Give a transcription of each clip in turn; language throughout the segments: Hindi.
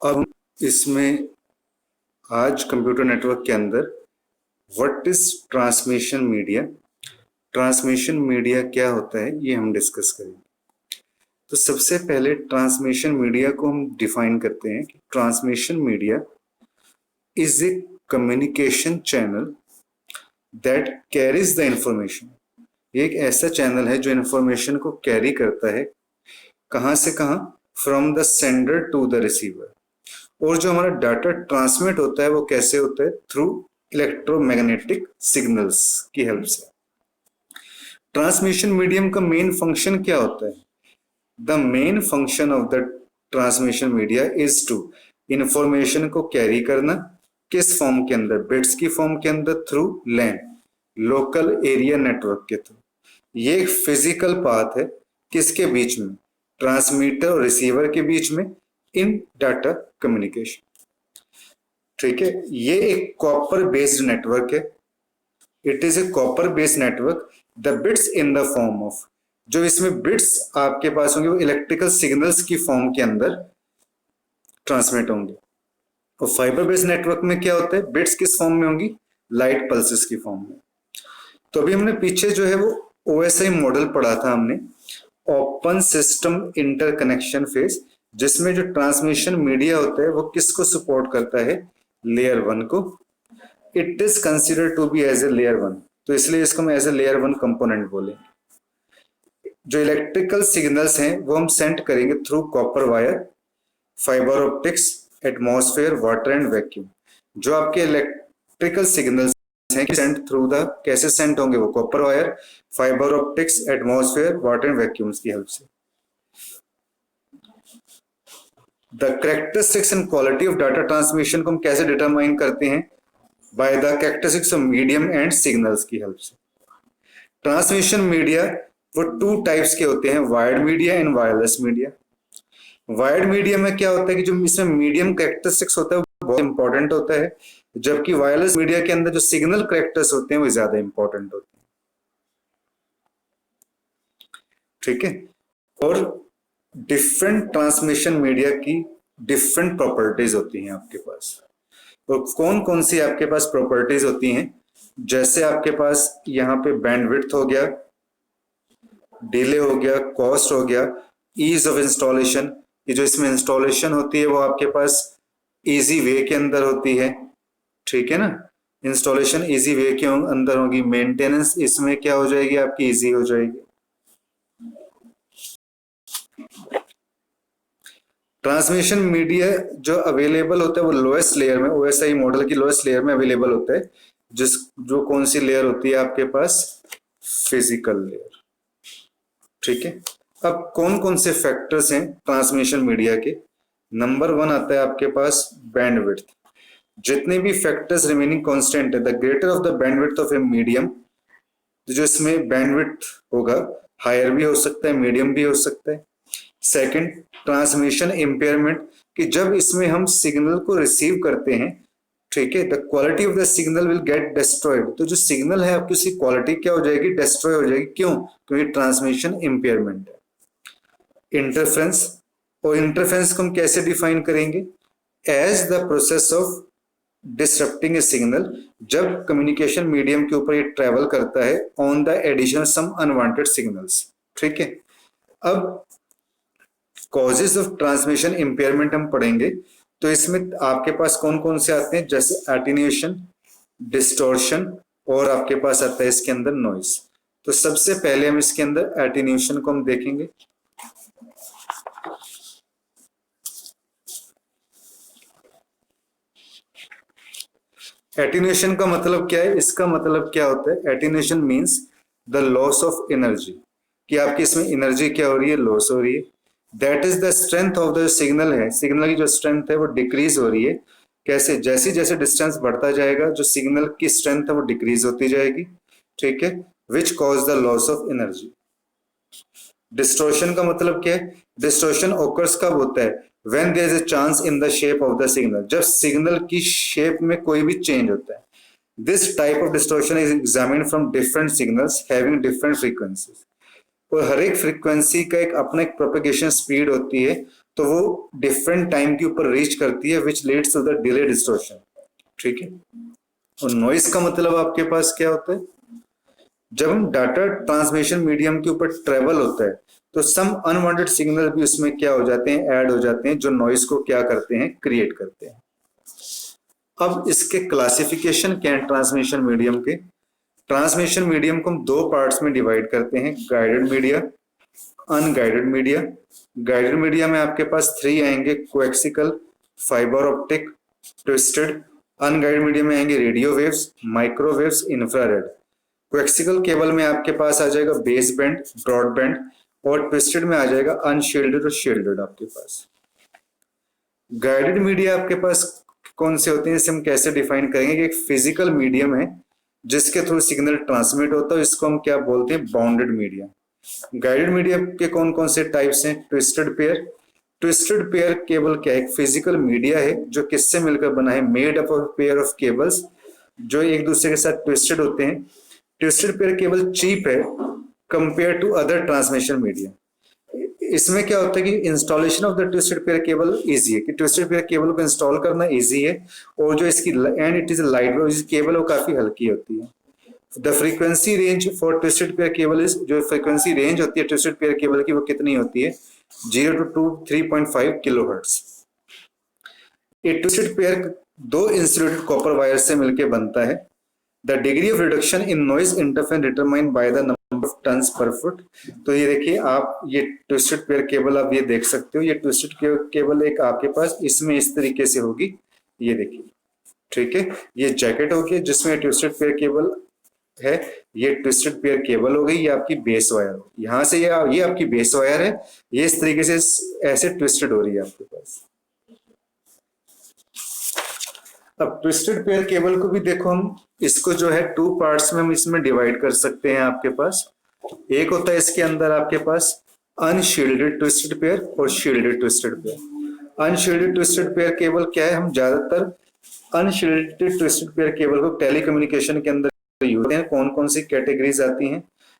अब इसमें आज कंप्यूटर नेटवर्क के अंदर what is transmission media, transmission media क्या होता है ये हम डिस्कस करेंगे। तो सबसे पहले ट्रांसमिशन मीडिया को हम डिफाइन करते हैं कि transmission media is a communication channel that carries the information. ये एक ऐसा चैनल है जो इंफॉर्मेशन को कैरी करता है, कहां से कहां, from the sender to the receiver. और जो हमारा डाटा ट्रांसमिट होता है वो कैसे होता है, थ्रू इलेक्ट्रोमैग्नेटिक सिग्नल्स की हेल्प से। ट्रांसमिशन मीडियम का मेन फंक्शन क्या होता है? The main function of the transmission media is to, information को कैरी करना, किस फॉर्म के अंदर, बिट्स की फॉर्म के अंदर, थ्रू लैन, लोकल एरिया नेटवर्क के थ्रू। ये एक फिजिकल पाथ है, किसके बीच में, ट्रांसमीटर और रिसीवर के बीच में, इन डाटा कम्युनिकेशन। ठीक है, ये एक कॉपर बेस्ड नेटवर्क है। It is a copper based network. The bits in the form of, जो इसमें बिट्स आपके पास होंगे वो इलेक्ट्रिकल सिग्नल्स की फॉर्म के अंदर ट्रांसमिट होंगे। और फाइबर बेस्ड नेटवर्क में क्या होता है, बिट्स किस फॉर्म में होंगी, लाइट पल्सेस की फॉर्म में। तो अभी हमने पीछे जो है वो OSI मॉडल पढ़ा था हमने, ओपन सिस्टम इंटरकनेक्शन फेज, जिसमें जो ट्रांसमिशन मीडिया होता है वो किसको सपोर्ट करता है, लेयर 1 को। It is considered to be as a layer 1, तो इसलिए इसको हम एज ए लेयर 1 कंपोनेंट बोलेंगे। जो इलेक्ट्रिकल सिग्नल्स हैं वो हम सेंड करेंगे through copper wire, fibre optics, atmosphere, water and vacuum. जो आपके इलेक्ट्रिकल सिग्नल्स हैं सेंड थ्रू द, कैसे सेंड होंगे वो, copper wire, fibre optics, atmosphere, water and vacuums की हेल्प से। The characteristics and quality of data transmission को हम कैसे डिटरमाइन करते हैं, by the characteristics of medium and signals की हेल्प से। ट्रांसमिशन मीडिया वो 2 टाइप्स के होते हैं, wired media and wireless media. Wired media में क्या होता है कि जो इसमें मीडियम कैरेक्टरिस्टिक्स होता है वो बहुत इंपॉर्टेंट होता है, जबकि वायरलेस मीडिया के अंदर जो सिग्नल कैरेक्टर्स होते हैं वो ज्यादा इंपॉर्टेंट होते हैं। ठीक है, और डिफरेंट ट्रांसमिशन मीडिया की डिफरेंट प्रॉपर्टीज होती हैं आपके पास। तो कौन कौन सी आपके पास प्रॉपर्टीज होती हैं, जैसे आपके पास यहाँ पे बैंडविड्थ हो गया, डिले हो गया, कॉस्ट हो गया, ईज ऑफ इंस्टॉलेशन, ये जो इसमें इंस्टॉलेशन होती है वो आपके पास इजी वे के अंदर होती है। ठीक है ना, इंस्टॉलेशन इजी वे के अंदर होगी, मेंटेनेंस इसमें क्या हो जाएगी, आपकी इजी हो जाएगी। ट्रांसमिशन मीडिया जो अवेलेबल होता है वो लोएस्ट लेयर में, OSI मॉडल की लोएस्ट लेयर में अवेलेबल होता है, जो कौन सी लेयर होती है आपके पास, फिजिकल लेयर। ठीक है, अब कौन कौन से फैक्टर्स हैं ट्रांसमिशन मीडिया के। नंबर 1 आता है आपके पास बैंडविड्थ। जितने भी फैक्टर्स रिमेनिंग कांस्टेंट है, the greater of the bandwidth of a medium, जो इसमें बैंडविड्थ होगा हायर भी हो सकता है, मीडियम भी हो सकता है। सेकंड, ट्रांसमिशन इम्पेयरमेंट, कि जब इसमें हम सिग्नल को रिसीव करते हैं, ठीक है, the quality of the signal will get destroyed, तो जो सिग्नल है आपकी उसकी क्वालिटी क्या हो जाएगी, डिस्ट्रॉय हो जाएगी। क्यों? क्योंकि ट्रांसमिशन इम्पेयरमेंट है। इंटरफेरेंस, और इंटरफेरेंस को हम कैसे डिफाइन करेंगे, as the process of disrupting a signal, जब कम्युनिकेशन मीडियम के ऊपर ये ट्रेवल करता है on the addition some unwanted signals. ठीक है, अब कॉजेज ऑफ ट्रांसमिशन इम्पेयरमेंट हम पढ़ेंगे, तो इसमें आपके पास कौन कौन से आते हैं, जैसे एटीन्यूएशन, डिस्टॉर्शन, और आपके पास आता है इसके अंदर नॉइज। तो सबसे पहले हम इसके अंदर एटीन्यूएशन को हम देखेंगे। एटीन्यूएशन का मतलब क्या है, इसका मतलब क्या होता है, attenuation means the loss of energy, कि आपकी इसमें एनर्जी क्या हो रही है, लॉस हो रही है। That is the strength of the signal है, सिग्नल की जो स्ट्रेंथ है वो डिक्रीज हो रही है। कैसे? जैसे जैसे डिस्टेंस बढ़ता जाएगा जो सिग्नल की स्ट्रेंथ है वो डिक्रीज होती जाएगी। ठीक है, which cause the loss of energy. Distortion का मतलब क्या है, डिस्टॉर्शन ओकर्स कब होता है, when there is a chance in the shape of the signal, जब सिग्नल की शेप में कोई भी चेंज होता है। This type of distortion is examined from different signals having different frequencies, और हर एक फ्रीक्वेंसी का एक अपना एक प्रोपेगेशन स्पीड होती है, तो वो डिफरेंट टाइम के ऊपर रीच करती है which leads to the delay distortion. ठीक है। और नॉइस का मतलब आपके पास क्या होता है, जब हम डाटा ट्रांसमिशन मीडियम के ऊपर ट्रेवल होता है तो सम अनवांटेड सिग्नल भी उसमें क्या हो जाते हैं, ऐड हो जाते हैं, जो नॉइस को क्या करते हैं, क्रिएट करते हैं। अब इसके क्लासिफिकेशन क्या है ट्रांसमिशन मीडियम के। ट्रांसमिशन मीडियम को हम दो पार्ट्स में डिवाइड करते हैं, guided media, unguided media. Guided media में आपके पास 3 आएंगे, coaxial, fibre optic, twisted. Unguided media में आएंगे radio waves, microwaves, infrared. Coaxial cable में आपके पास आ जाएगा बेस बैंड, ब्रॉडबैंड, और ट्विस्टेड में आ जाएगा अनशील्डेड और शील्डेड आपके पास। गाइडेड मीडिया आपके पास कौन से होते हैं, इसे हम कैसे डिफाइन करेंगे कि एक फिजिकल मीडियम है जिसके थ्रू सिग्नल ट्रांसमिट होता है, इसको हम क्या बोलते हैं, बाउंडेड मीडिया। गाइडेड मीडिया के कौन कौन से टाइप्स हैं, twisted pair. Twisted pair cable क्या है, एक फिजिकल मीडिया है जो किससे मिलकर बना है, made up of pair of cables जो एक दूसरे के साथ ट्विस्टेड होते हैं। ट्विस्टेड पेयर केबल चीप है compare to other transmission media. इसमें क्या होता है कि installation of the twisted pair cable easy है, कि ट्विस्टेड पेयर केबल को इंस्टॉल करना इजी है, और जो इसकी and it is light weight cable वो काफी हल्की होती है। The frequency range for twisted pair cable is, जो फ्रीक्वेंसी रेंज होती है ट्विस्टेड पेयर केबल की वो कितनी होती है, 0 to 3.5 किलोहर्ट्ज। ये ट्विस्टेड पेयर दो इंसुलेटेड कॉपर वायर से मिलकर बनता है। The degree of reduction in noise interference determined by the number of turns per foot. तो ये देखिए आप, ये ट्विस्टेड पेयर केबल आप ये देख सकते हो, ये ट्विस्टेड केबल एक आपके पास इसमें इस तरीके से होगी, ये देखिए। ठीक है, ये जैकेट होगी जिसमें ट्विस्टेड पेयर केबल है, ये ट्विस्टेड पेयर केबल हो गई, ये आपकी बेस वायर हो, यहाँ से ये आपकी बेस वायर है, ये इस तरीके से ऐसे ट्विस्टेड हो रही है आपके पास। अब ट्विस्टेड पेयर केबल को भी देखो, हम इसको जो है 2 पार्ट्स में हम इसमें डिवाइड कर सकते हैं आपके पास। एक होता है इसके अंदर आपके पास अनशील्डेड ट्विस्टेड पेयर और shielded twisted pair. Unshielded twisted pair cable क्या है, हम ज्यादातर अनशील्डेड ट्विस्टेड पेयर केबल को टेलीकम्युनिकेशन के अंदर यूज करते हैं। कौन कौन सी कैटेगरीज आती हैं,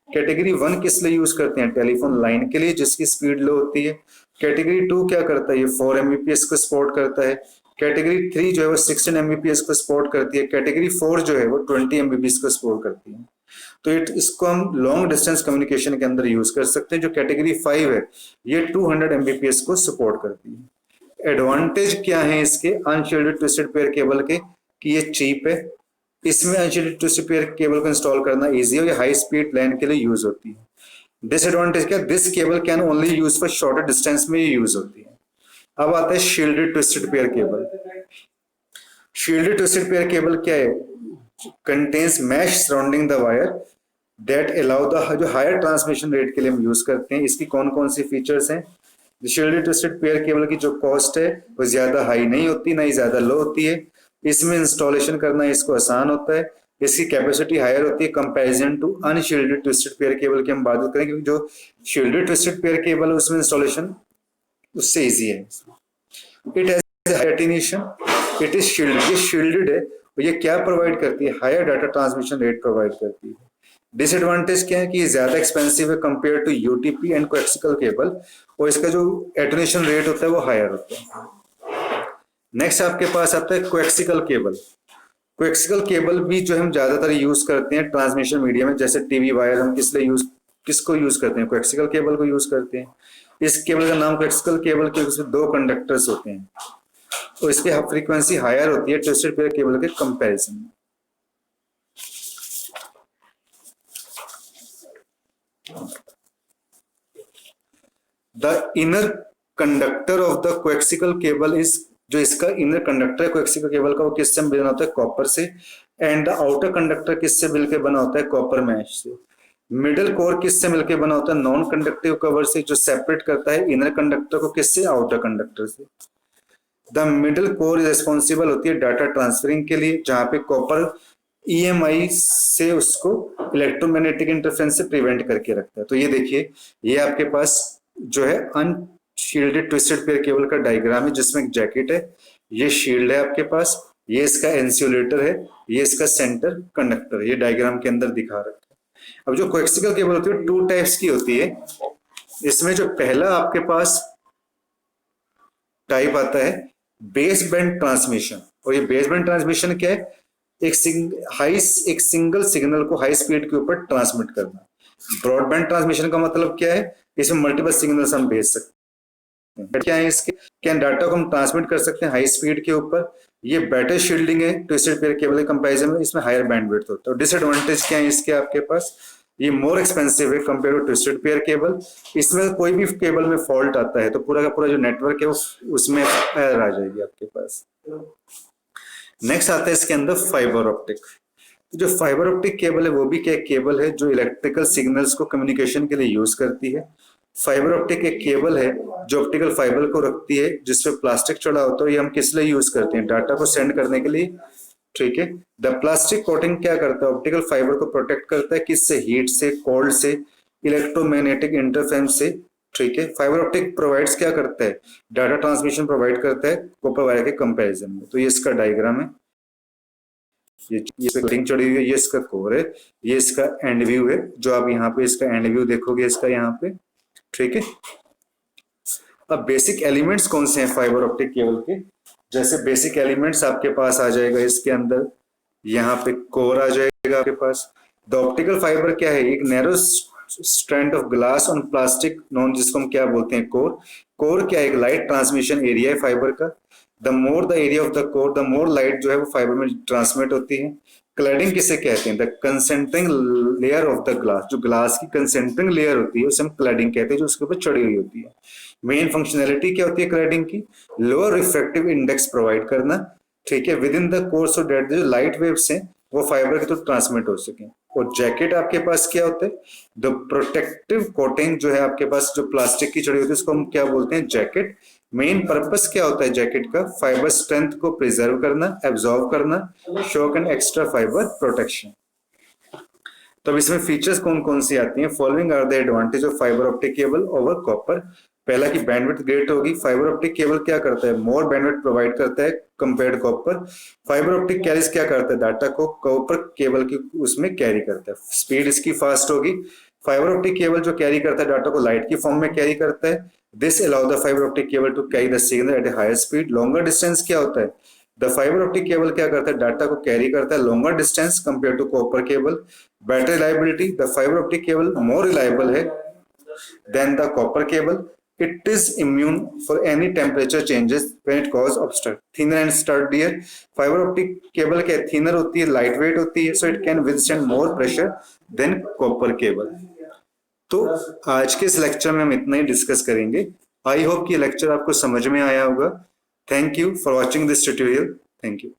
कैटेगरी 1 किस लिए यूज करते हैं, टेलीफोन लाइन के लिए जिसकी स्पीड लो होती है। कैटेगरी 2 क्या करता है, ये 4 Mbps को सपोर्ट करता है। कैटेगरी 3 जो है वो 16 Mbps को सपोर्ट करती है। कैटेगरी 4 जो है वो 20 Mbps को सपोर्ट करती है। तो इसको हम लॉन्ग डिस्टेंस कम्युनिकेशन के अंदर यूज कर सकते हैं। जो कैटेगरी 5 है ये 200 Mbps को सपोर्ट करती है। एडवांटेज क्या है इसके अनशील्डेड ट्विस्टेड पेयर केबल के, कि ये चीप है, इसमें अनशील्डेड ट्विस्टेड पेयर केबल को इंस्टॉल करना इजी है, ये हाई स्पीड लैन के लिए यूज होती है। डिसएडवांटेज क्या, this cable can only use for shorter distance में यूज होती है। अब आता है shielded twisted pair cable. Shielded twisted pair cable क्या है, contains mesh surrounding the wire that allow the, जो हायर ट्रांसमिशन रेट के लिए हम यूज करते हैं। इसकी कौन कौन सी फीचर्स हैं, शील्डेड ट्विस्टेड पेयर केबल की जो कॉस्ट है वो ज्यादा हाई नहीं होती, ना ही ज्यादा लो होती है। इसमें इंस्टॉलेशन करना इसको आसान होता है। इसकी कैपेसिटी हायर होती है comparison to unshielded twisted pair cable की हम बात करें, क्योंकि जो शील्डेड ट्विस्टेड पेयर केबल है उसमें इंस्टॉलेशन उससे इजी है। It has attenuation, it is shielded, ये शील्डेड है, और ये क्या प्रोवाइड करती है, higher data transmission rate provide करती है। डिसएडवांटेज क्या है कि ये ज्यादा एक्सपेंसिव है compare to UTP and coaxial cable, और इसका जो एटेन्यूएशन रेट होता है वो हायर होता है। नेक्स्ट आपके पास आता है कोएक्सिकल केबल। कोएक्सिकल केबल भी जो हम ज्यादातर यूज करते हैं ट्रांसमिशन मीडिया में, जैसे टीवी वायर हम किसको यूज करते हैं, कोएक्सिकल केबल को यूज करते हैं। इस केबल का नाम कोएक्सिकल केबल क्योंकि उसमें 2 कंडक्टर्स होते हैं, तो इसकी फ्रीक्वेंसी हायर होती है ट्विस्टेड पेयर केबल के कंपैरिजन में। The inner conductor of the coaxial cable is, जो इसका इनर कंडक्टर है कोएक्सिकल केबल का वो किससे बना होता है, कॉपर से। एंड द आउटर कंडक्टर किससे मिलकर बना होता है, कॉपर मैश से। मिडिल कोर किससे मिलकर बना होता है, नॉन कंडक्टिव कवर से, जो सेपरेट करता है इनर कंडक्टर को किससे, आउटर कंडक्टर से। द मिडिल कोर रिस्पॉन्सिबल होती है डाटा ट्रांसफरिंग के लिए, जहां पे कॉपर EMI से उसको इलेक्ट्रोमैग्नेटिक इंटरफेरेंस से प्रिवेंट करके रखता है। तो ये देखिए, ये आपके पास जो है अनशील्डेड ट्विस्टेड पेयर केबल का डायग्राम है, जिसमें एक जैकेट है, ये शील्ड है आपके पास, ये इसका इंसुलेटर है, ये इसका सेंटर कंडक्टर है, ये डायग्राम के अंदर दिखा रखा है। अब जो कोएक्सिकल केबल होती है 2 टाइप्स की होती है। इसमें जो पहला आपके पास टाइप आता है बेस बैंड ट्रांसमिशन। और ये बेस बैंड ट्रांसमिशन क्या है? एक सिंगल सिग्नल को हाई स्पीड के ऊपर ट्रांसमिट करना। ब्रॉडबैंड ट्रांसमिशन का मतलब क्या है? इसमें मल्टीपल सिग्नल्स हम भेज सकते हैं। क्या है इसके? क्या डाटा को हम ट्रांसमिट कर सकते हैं हाई स्पीड के ऊपर। ये बेटर शील्डिंग है ट्विस्टेड पेयर केबल के कंपैरिजन में, इसमें हायर बैंडविड्थ होता है। डिसएडवांटेज क्या है इसके आपके पास? ये मोर एक्सपेंसिव है compare to twisted pair cable. इसमें कोई भी केबल में फॉल्ट आता है तो पूरा का पूरा जो नेटवर्क है उसमें एरर आ जाएगी आपके पास। नेक्स्ट आता है इसके अंदर फाइबर ऑप्टिक। जो फाइबर ऑप्टिक केबल है वो भी क्या केबल है जो इलेक्ट्रिकल सिग्नल्स को कम्युनिकेशन के लिए यूज करती है। फाइबर ऑप्टिक एक केबल है जो ऑप्टिकल फाइबर को रखती है जिसपे प्लास्टिक चढ़ा होता है। ये हम किस लिए यूज करते हैं? डाटा को सेंड करने के लिए, ठीक है। द प्लास्टिक कोटिंग क्या करता है? ऑप्टिकल फाइबर को प्रोटेक्ट करता है किससे? हीट से, कोल्ड से, इलेक्ट्रोमैग्नेटिक इंटरफेरेंस से, ठीक है। फाइबर ऑप्टिक प्रोवाइड्स क्या करता है? डाटा ट्रांसमिशन प्रोवाइड करता है कॉपर वायर के कंपैरिजन में। तो ये इसका डायग्राम है, ये लिंक चढ़ी हुई है, ये इसका कोर है, ये इसका एंड व्यू है। जो आप यहाँ पे इसका एंड व्यू देखोगे इसका यहाँ पे, ठीक है। अब बेसिक एलिमेंट्स कौन से हैं फाइबर ऑप्टिक केबल के? जैसे बेसिक एलिमेंट्स आपके पास आ जाएगा इसके अंदर, यहाँ पे कोर आ जाएगा आपके पास। द ऑप्टिकल फाइबर क्या है? एक narrow strand of glass on plastic non, जिसको हम क्या बोलते हैं? कोर। कोर क्या है? एक लाइट ट्रांसमिशन एरिया है फाइबर का। The more the area of the core, the more light जो है वो फाइबर में ट्रांसमिट होती है। क्लैडिंग किसे कहते हैं? The concentric layer of the glass. जो ग्लास की कंसेंट्रिंग लेयर होती है उसे हम क्लैडिंग कहते हैं, जो उसके ऊपर चढ़ी हुई होती है। मेन फंक्शनैलिटी क्या होती है क्लैडिंग की? लोअर रिफ्रैक्टिव इंडेक्स प्रोवाइड करना, ठीक है, with in the core, so that जो लाइट वेव्स हैं वो फाइबर के थ्रू ट्रांसमिट हो सके। और जैकेट आपके पास क्या होते हैं? द प्रोटेक्टिव कोटिंग जो है आपके पास जो प्लास्टिक की चढ़ी होती है उसको हम क्या बोलते हैं? जैकेट। मेन पर्पस क्या होता है जैकेट का? फाइबर स्ट्रेंथ को प्रिजर्व करना, एब्जॉर्ब करना, shock and extra fibre protection. तो अब इसमें फीचर्स कौन कौन सी आती हैं? Following are the advantage of fibre optic cable over copper. पहला की बैंडविड्थ ग्रेट होगी। फाइबर ऑप्टिक केबल क्या करता है? मोर बैंडविड्थ प्रोवाइड करता है compared copper. Fibre optic carries क्या करता है? डाटा को कॉपर केबल की उसमें कैरी करता है। स्पीड इसकी फास्ट होगी। फाइबर ऑप्टिक केबल जो कैरी करता है डाटा को लाइट की फॉर्म में कैरी करता है। This allow the fibre optic cable to carry the signal at a higher speed. Longer distance क्या होता है? द फाइबर ऑप्टिक केबल क्या करता है? डाटा को कैरी करता है longer distance compare to copper cable. Better reliability, the fibre optic cable more reliable है than the copper cable. It is immune for any temperature changes when it cause obstruct. Thinner and sturdier. Fiber optic cable क्या thinner होती है, lightweight होती है, so it can withstand more pressure than copper cable. तो आज के इस लेक्चर में हम इतना ही डिस्कस करेंगे। आई होप कि लेक्चर आपको समझ में आया होगा। Thank you for watching this tutorial. Thank you.